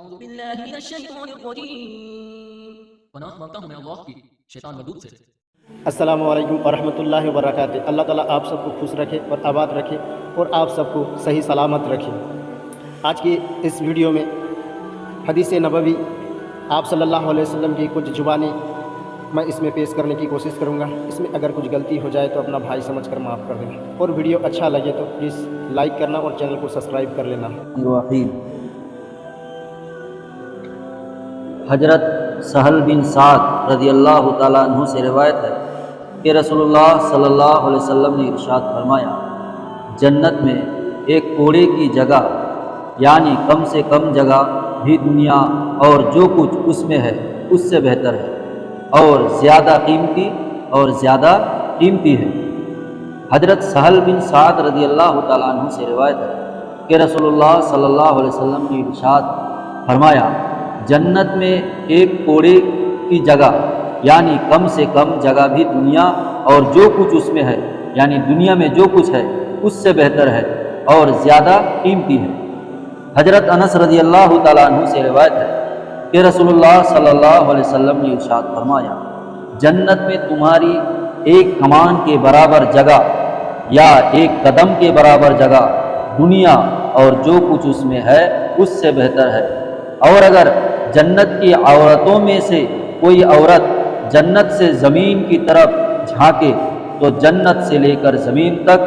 اعوذ باللہ من الشیطان الرجیم پناہ مانگتا ہوں میں اللہ کی شیطان مردود سے۔ السلام علیکم ورحمۃ اللہ وبرکاتہ۔ اللہ تعالیٰ آپ سب کو خوش رکھے اور آباد رکھے اور آپ سب کو صحیح سلامت رکھے۔ آج کی اس ویڈیو میں حدیث نبوی آپ صلی اللہ علیہ وسلم کی کچھ زبانیں میں اس میں پیش کرنے کی کوشش کروں گا۔ اس میں اگر کچھ غلطی ہو جائے تو اپنا بھائی سمجھ کر معاف کر دینا، اور ویڈیو اچھا لگے تو پلیز لائک کرنا اور چینل کو سبسکرائب کر لینا۔ حضرت سہل بن سعد رضی اللہ تعالیٰ عنہ سے روایت ہے کہ رسول اللہ صلی اللہ علیہ وسلم نے ارشاد فرمایا، جنت میں ایک کوڑے کی جگہ یعنی کم سے کم جگہ بھی دنیا اور جو کچھ اس میں ہے اس سے بہتر ہے اور زیادہ قیمتی ہے۔ حضرت سہل بن سعد رضی اللہ تعالیٰ عنہ سے روایت ہے کہ رسول اللہ صلی اللہ علیہ وسلم نے ارشاد فرمایا، جنت میں ایک کوڑے کی جگہ یعنی کم سے کم جگہ بھی دنیا اور جو کچھ اس میں ہے یعنی دنیا میں جو کچھ ہے اس سے بہتر ہے اور زیادہ قیمتی ہے۔ حضرت انس رضی اللہ تعالیٰ عنہ سے روایت ہے کہ رسول اللہ صلی اللہ علیہ وسلم نے ارشاد فرمایا، جنت میں تمہاری ایک کمان کے برابر جگہ یا ایک قدم کے برابر جگہ دنیا اور جو کچھ اس میں ہے اس سے بہتر ہے۔ اور اگر جنت کی عورتوں میں سے کوئی عورت جنت سے زمین کی طرف جھانکے تو جنت سے لے کر زمین تک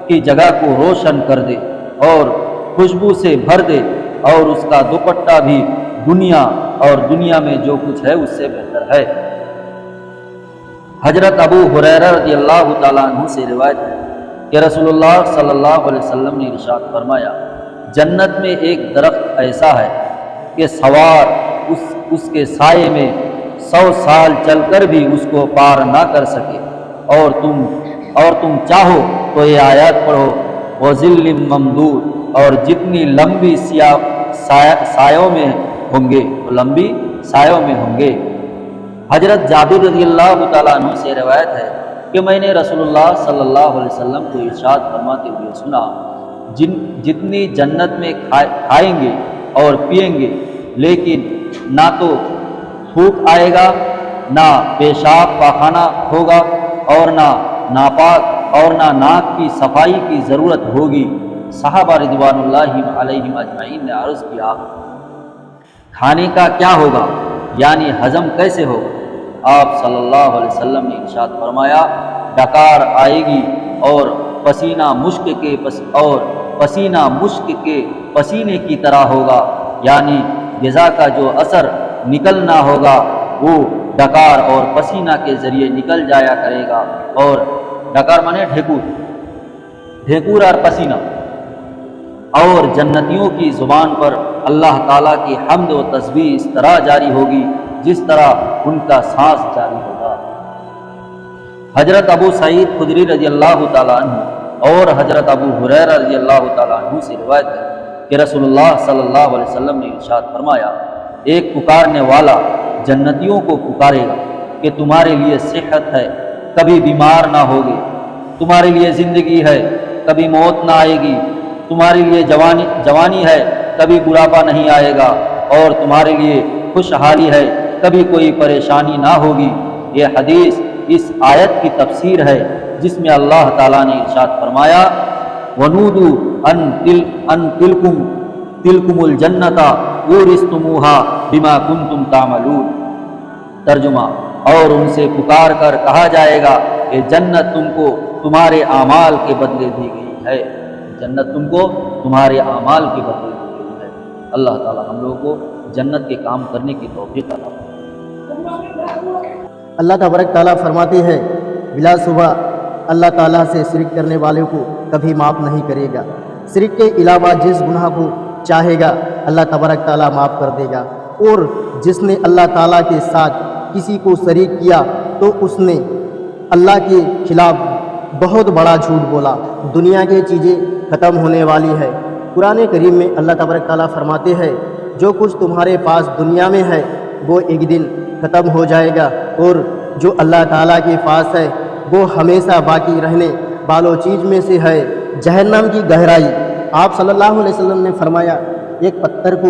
کی جگہ کو روشن کر دے اور خوشبو سے بھر دے اور اس کا دوپٹہ بھی دنیا اور دنیا میں جو کچھ ہے اس سے بہتر ہے۔ حضرت ابو ہریرہ رضی اللہ تعالیٰ عنہ سے روایت ہے کہ رسول اللہ صلی اللہ علیہ وسلم نے ارشاد فرمایا، جنت میں ایک درخت ایسا ہے کہ سوار اس کے سائے میں 100 سال چل کر بھی اس کو پار نہ کر سکے، اور تم چاہو تو یہ آیات پڑھو، وَظِلٍّ مَّمْدُودٍ، اور جتنی لمبی سایوں میں ہوں گے تو لمبی سایوں میں ہوں گے۔ حضرت جابر رضی اللہ تعالیٰ عنہ سے روایت ہے کہ میں نے رسول اللہ صلی اللہ علیہ وسلم کو ارشاد فرماتے ہوئے سنا، جتنی جنت میں کھائیں گے اور پیئیں گے لیکن نہ تو تھوک آئے گا، نہ پیشاب پاخانہ ہوگا، اور نہ ناپاک اور نہ ناک کی صفائی کی ضرورت ہوگی۔ صحابہ رضوان اللہ علیہم اجمعین نے عرض کیا، کھانے کا کیا ہوگا یعنی ہضم کیسے ہوگا؟ آپ صلی اللہ علیہ وسلم نے ارشاد فرمایا، ڈکار آئے گی اور پسینہ مشک کے پسینے کی طرح ہوگا، یعنی غذا کا جو اثر نکلنا ہوگا وہ ڈکار اور پسینہ کے ذریعے نکل جایا کرے گا۔ اور ڈکار مانے ڈھیکور اور پسینہ۔ اور جنتیوں کی زبان پر اللہ تعالیٰ کی حمد و تسبیح اس طرح جاری ہوگی جس طرح ان کا سانس جاری ہوگا۔ حضرت ابو سعید خدری رضی اللہ تعالیٰ عنہ اور حضرت ابو ہریرہ رضی اللہ تعالیٰ عنہ سے روایت ہے کہ رسول اللہ صلی اللہ علیہ وسلم نے ارشاد فرمایا، ایک پکارنے والا جنتیوں کو پکارے گا کہ تمہارے لیے صحت ہے، کبھی بیمار نہ ہوگے، تمہارے لیے زندگی ہے، کبھی موت نہ آئے گی، تمہارے لیے جوانی ہے، کبھی بڑھاپا نہیں آئے گا، اور تمہارے لیے خوشحالی ہے، کبھی کوئی پریشانی نہ ہوگی۔ یہ حدیث اس آیت کی تفسیر ہے جس میں اللہ تعالیٰ نے ارشاد فرمایا، وَنُودُوا أَن تِلْكُمُ الْجَنَّةَ اُورِثْتُمُوهَا بِمَا كُنتُمْ تَعْمَلُونَ۔ ترجمہ، اور ان سے پکار کر کہا جائے گا کہ جنت تم کو تمہارے اعمال کے بدلے دی گئی ہے، جنت تم کو تمہارے اعمال کے بدلے دی گئی ہے۔ اللہ تعالیٰ ہم لوگوں کو جنت کے کام کرنے کی توفیق عطا فرمائے۔ اللہ تبارک تعالیٰ فرماتے ہیں، بلا صبح اللہ تعالیٰ سے شرک کرنے والوں کو کبھی معاف نہیں کرے گا۔ شرک کے علاوہ جس گناہ کو چاہے گا اللہ تبارک تعالیٰ معاف کر دے گا، اور جس نے اللہ تعالیٰ کے ساتھ کسی کو شریک کیا تو اس نے اللہ کے خلاف بہت بڑا جھوٹ بولا۔ دنیا کی چیزیں ختم ہونے والی ہے۔ قرآن کریم میں اللہ تبارک تعالیٰ فرماتے ہیں، جو کچھ تمہارے پاس دنیا میں ہے وہ ایک دن ختم ہو جائے گا، اور جو اللہ تعالیٰ کے پاس ہے وہ ہمیشہ باقی رہنے والوں چیز میں سے ہے، جہنم کی گہرائی۔ آپ صلی اللہ علیہ وسلم نے فرمایا، ایک پتھر کو